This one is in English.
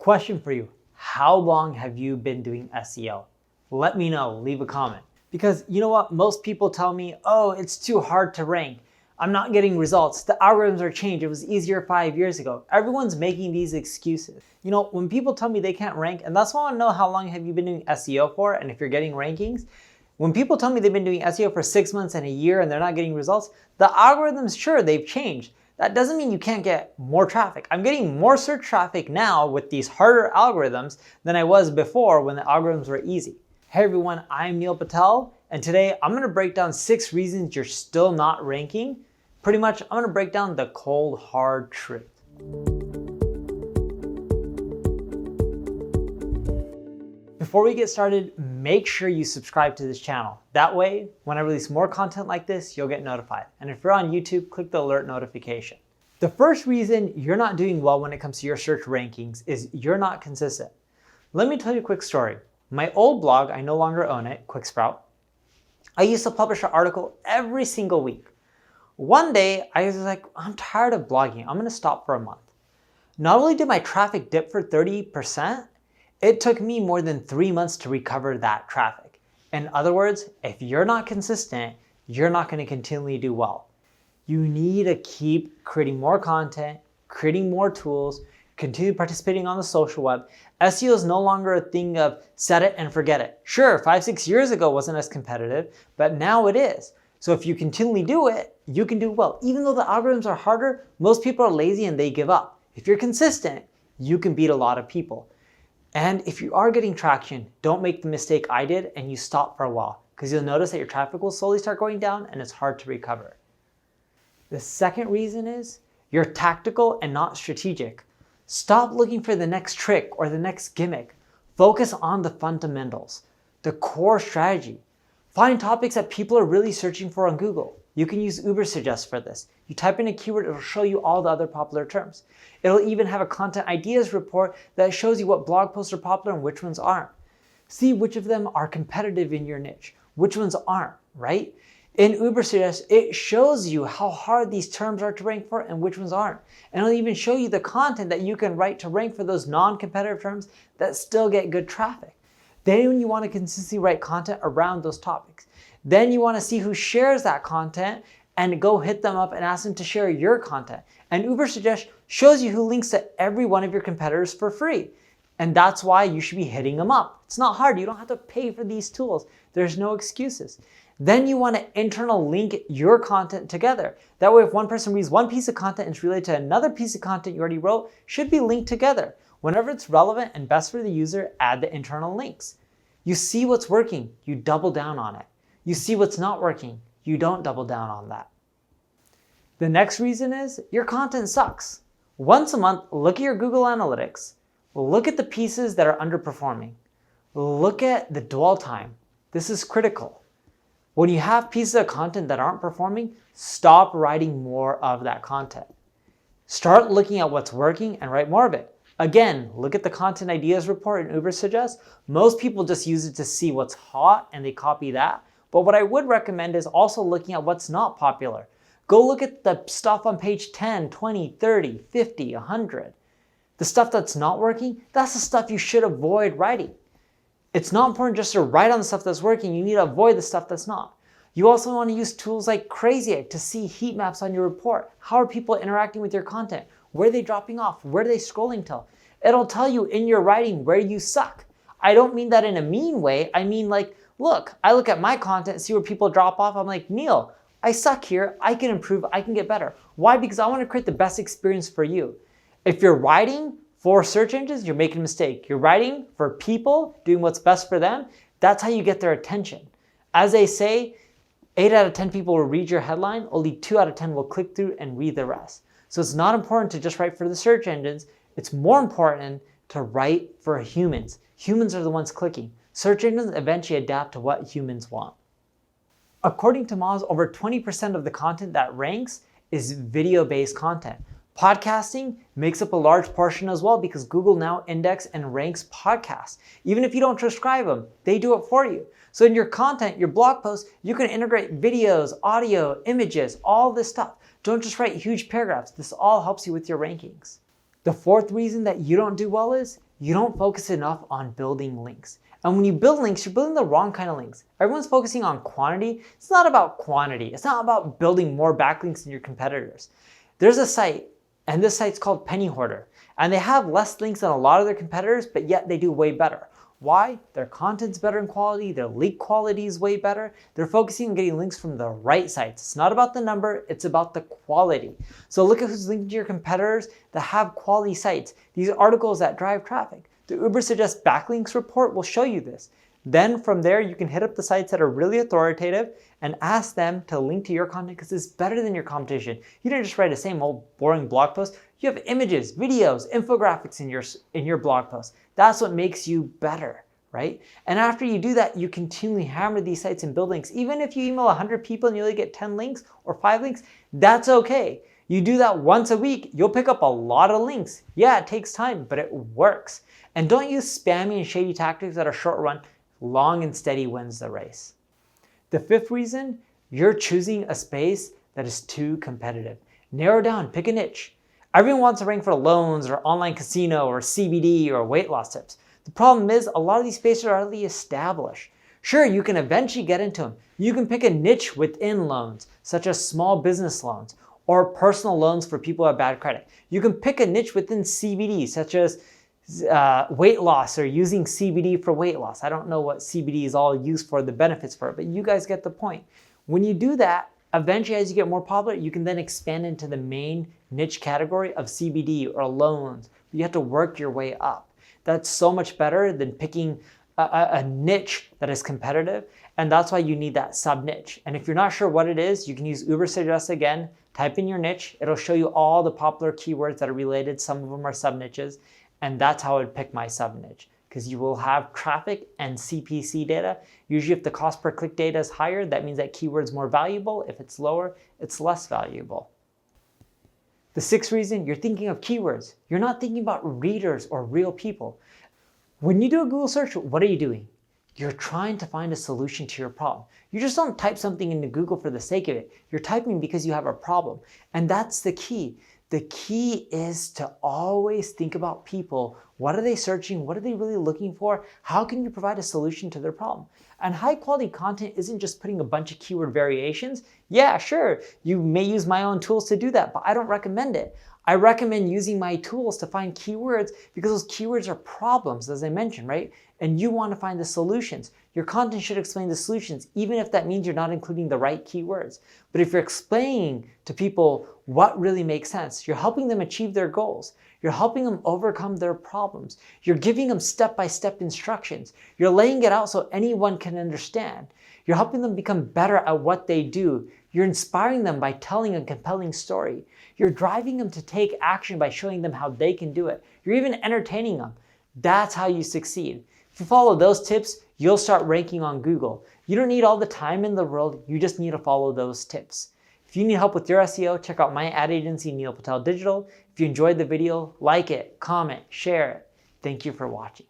Question for you. How long have you been doing SEO? Let me know, leave a comment. Because you know what? Most people tell me, oh, it's too hard to rank. I'm not getting results. The algorithms are changed. It was easier 5 years ago. Everyone's making these excuses. You know, when people tell me they can't rank, and that's why I want to know how long have you been doing SEO for, and if you're getting rankings. When people tell me they've been doing SEO for 6 months and a year and they're not getting results, the algorithms, sure, they've changed. That doesn't mean you can't get more traffic. I'm getting more search traffic now with these harder algorithms than I was before when the algorithms were easy. Hey everyone, I'm Neil Patel, and today I'm gonna break down 6 reasons you're still not ranking. Pretty much, I'm gonna break down the cold, hard truth. Before we get started, make sure you subscribe to this channel. That way, when I release more content like this, you'll get notified. And if you're on YouTube, click the alert notification. The first reason you're not doing well when it comes to your search rankings is you're not consistent. Let me tell you a quick story. My old blog, I no longer own it, QuickSprout. I used to publish an article every single week. One day, I was like, I'm tired of blogging. I'm gonna stop for a month. Not only did my traffic dip for 30%, it took me more than 3 months to recover that traffic. In other words, if you're not consistent, you're not gonna continually do well. You need to keep creating more content, creating more tools, continue participating on the social web. SEO is no longer a thing of set it and forget it. Sure, 5-6 years ago wasn't as competitive, but now it is. So if you continually do it, you can do well. Even though the algorithms are harder, most people are lazy and they give up. If you're consistent, you can beat a lot of people. And if you are getting traction, don't make the mistake I did and you stop for a while, because you'll notice that your traffic will slowly start going down and it's hard to recover. The second reason is you're tactical and not strategic. Stop looking for the next trick or the next gimmick. Focus on the fundamentals, the core strategy. Find topics that people are really searching for on Google. You can use Ubersuggest for this. You type in a keyword, it'll show you all the other popular terms. It'll even have a content ideas report that shows you what blog posts are popular and which ones aren't. See which of them are competitive in your niche, which ones aren't, right? In Ubersuggest, it shows you how hard these terms are to rank for and which ones aren't. And it'll even show you the content that you can write to rank for those non-competitive terms that still get good traffic. Then when you want to consistently write content around those topics, then you want to see who shares that content and go hit them up and ask them to share your content. And Ubersuggest shows you who links to every one of your competitors for free. And that's why you should be hitting them up. It's not hard. You don't have to pay for these tools. There's no excuses. Then you want to internal link your content together. That way, if one person reads one piece of content and it's related to another piece of content you already wrote, should be linked together. Whenever it's relevant and best for the user, add the internal links. You see what's working, you double down on it. You see what's not working, you don't double down on that. The next reason is your content sucks. Once a month, look at your Google Analytics. Look at the pieces that are underperforming. Look at the dwell time. This is critical. When you have pieces of content that aren't performing, stop writing more of that content. Start looking at what's working and write more of it. Again, look at the content ideas report in Ubersuggest. Most people just use it to see what's hot and they copy that. But what I would recommend is also looking at what's not popular. Go look at the stuff on page 10, 20, 30, 50, 100. The stuff that's not working, that's the stuff you should avoid writing. It's not important just to write on the stuff that's working. You need to avoid the stuff that's not. You also want to use tools like Crazy Egg to see heat maps on your report. How are people interacting with your content? Where are they dropping off? Where are they scrolling till? It'll tell you in your writing where you suck. I don't mean that in a mean way. I mean like, look, I look at my content, see where people drop off. I'm like, Neil, I suck here. I can improve. I can get better. Why? Because I want to create the best experience for you. If you're writing for search engines, you're making a mistake. You're writing for people, doing what's best for them. That's how you get their attention. As they say, 8 out of 10 people will read your headline. Only 2 out of 10 will click through and read the rest. So it's not important to just write for the search engines. It's more important to write for humans. Humans are the ones clicking. Search engines eventually adapt to what humans want. According to Moz, over 20% of the content that ranks is video-based content. Podcasting makes up a large portion as well because Google now indexes and ranks podcasts. Even if you don't transcribe them, they do it for you. So in your content, your blog posts, you can integrate videos, audio, images, all this stuff. Don't just write huge paragraphs. This all helps you with your rankings. The fourth reason that you don't do well is you don't focus enough on building links. And when you build links, you're building the wrong kind of links. Everyone's focusing on quantity. It's not about quantity. It's not about building more backlinks than your competitors. There's a site, and this site's called Penny Hoarder. And they have less links than a lot of their competitors, but yet they do way better. Why? Their content's better in quality, their link quality is way better. They're focusing on getting links from the right sites. It's not about the number, it's about the quality. So look at who's linked to your competitors that have quality sites. These articles that drive traffic. The Ubersuggest Backlinks report will show you this. Then from there, you can hit up the sites that are really authoritative and ask them to link to your content because it's better than your competition. You don't just write the same old boring blog post. You have images, videos, infographics in your blog post. That's what makes you better, right? And after you do that, you continually hammer these sites and build links. Even if you email 100 people and you only get 10 links or 5 links, that's okay. You do that once a week, you'll pick up a lot of links. Yeah, it takes time, but it works. And don't use spammy and shady tactics that are short run. Long and steady wins the race. The fifth reason, you're choosing a space that is too competitive. Narrow down, pick a niche. Everyone wants to rank for loans or online casino or CBD or weight loss tips. The problem is a lot of these spaces are already established. Sure, you can eventually get into them. You can pick a niche within loans, such as small business loans or personal loans for people who have bad credit. You can pick a niche within CBD, such as weight loss or using CBD for weight loss. I don't know what CBD is all used for, the benefits for it, but you guys get the point. When you do that, eventually as you get more popular, you can then expand into the main niche category of CBD or loans. You have to work your way up. That's so much better than picking a niche that is competitive, and that's why you need that sub niche. And if you're not sure what it is, you can use Ubersuggest again, type in your niche, it'll show you all the popular keywords that are related, some of them are sub niches, and that's how I would pick my sub niche, because you will have traffic and CPC data. Usually if the cost per click data is higher, that means that keyword's more valuable. If it's lower, it's less valuable. The sixth reason, you're thinking of keywords. You're not thinking about readers or real people. When you do a Google search, what are you doing? You're trying to find a solution to your problem. You just don't type something into Google for the sake of it. You're typing because you have a problem. And that's the key. The key is to always think about people. What are they searching? What are they really looking for? How can you provide a solution to their problem? And high quality content isn't just putting a bunch of keyword variations. Yeah, sure, you may use my own tools to do that, but I don't recommend it. I recommend using my tools to find keywords because those keywords are problems, as I mentioned, right? And you want to find the solutions. Your content should explain the solutions, even if that means you're not including the right keywords. But if you're explaining to people what really makes sense, you're helping them achieve their goals. You're helping them overcome their problems. You're giving them step-by-step instructions. You're laying it out so anyone can understand. You're helping them become better at what they do. You're inspiring them by telling a compelling story. You're driving them to take action by showing them how they can do it. You're even entertaining them. That's how you succeed. If you follow those tips, you'll start ranking on Google. You don't need all the time in the world, you just need to follow those tips. If you need help with your SEO, check out my ad agency, Neil Patel Digital. If you enjoyed the video, like it, comment, share it. Thank you for watching.